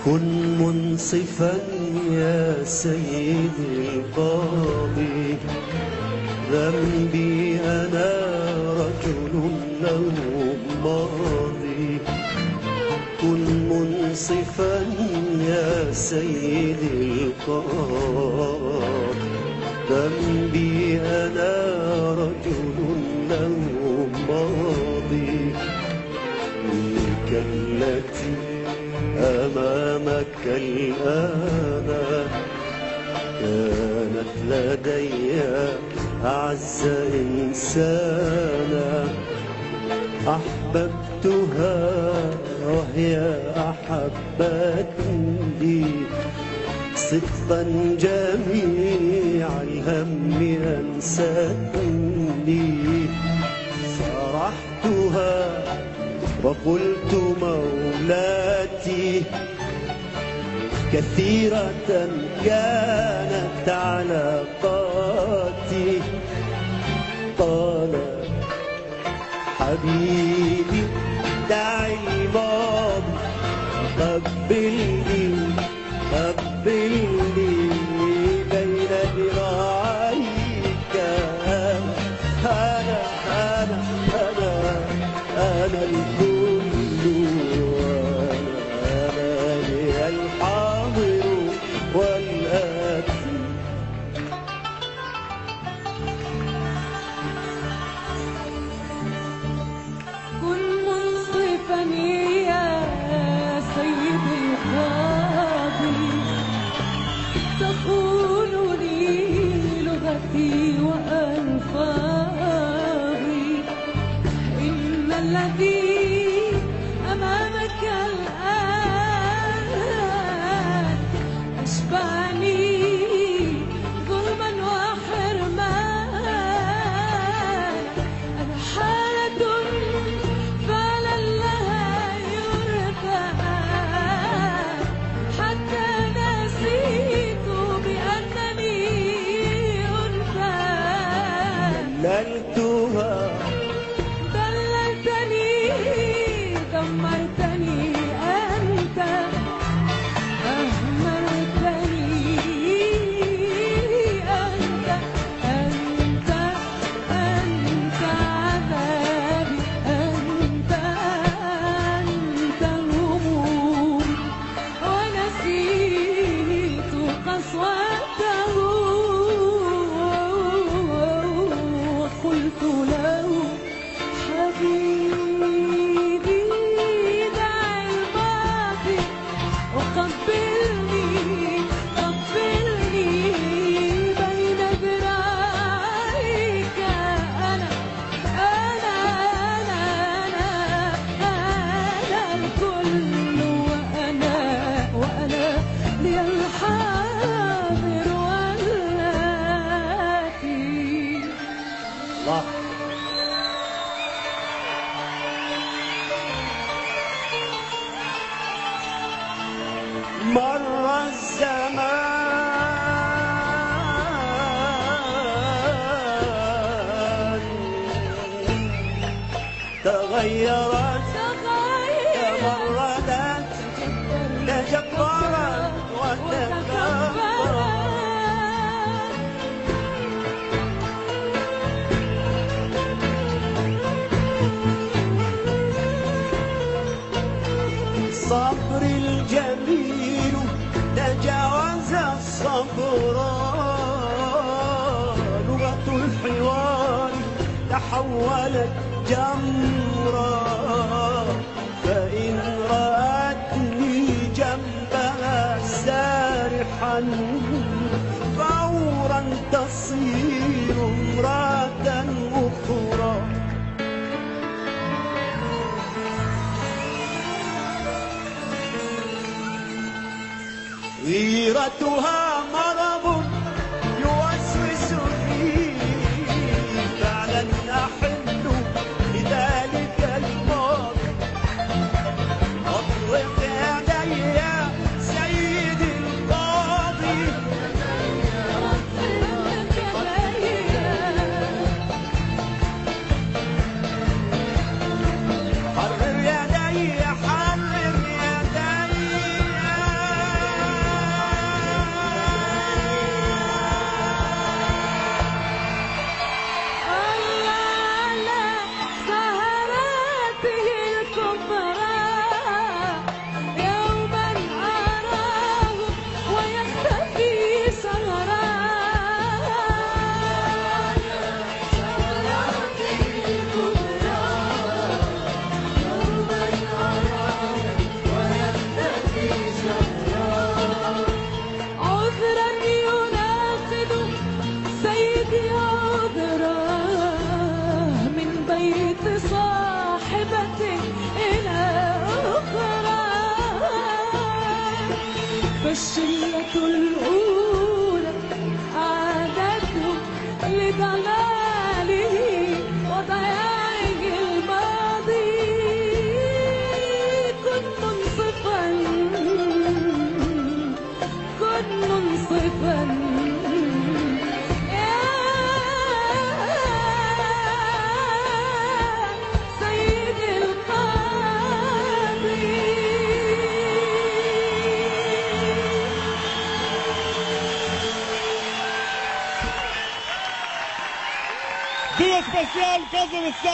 كن منصفا يا سيدي القاضي، ذنبي أنا رجل له ماضي. كن منصفا يا سيدي القاضي، ذنبي أنا رجل له ماضي. تلك التي أمامك الآن كانت لدي أعز إنسانا، أحببتها وهي أحبتني، صدقا جميع الهم أنستني. فرحتها وقلت مولاتي، كثيرة كانت علاقاتي. قال حبيبي دع الماضي، قبلني قبلني بين ذراعيك. أنا الكل وأنا لي الحاضر والآتي. كن منصفا يا سيدي القاضي، تقول لي لغتي وألفاظي. إن الذي أمامك الآن أشبعني ظلما وحرمان. أنا حالة فعلا لها يرثى، حتى نسيت بأنني أنثى. دللتها دمرتني أنت، أهملتني أنت. أنت عذابي، أنت الهموم، ونسيت قسوته. وقلت له حبيبي قبلني بين ذراعيك. أنا الكل وأنا لي الحاضر والآتي. الله. مر الزمان تغيرت، تمردت، تجبرت وتكبرت. صبر الجميل تجاوز الصبر، لغة الحوار تحولت جمرا. فإن رأتني جنبها سارحا، فورا تصير امرأة أخرى. غيرتها مرض يوسوس فيه، فعلا أحن لذلك الماضي. أطلق يدي يا سيدي القاضي، حرر يدي، حرر يدي. والشلة الأولى عادتهم لضلاله وضياعه الماضي. كن منصفا كن منصفا يا سيدي القاضي. ديو سبيسيال كاظم الساهر.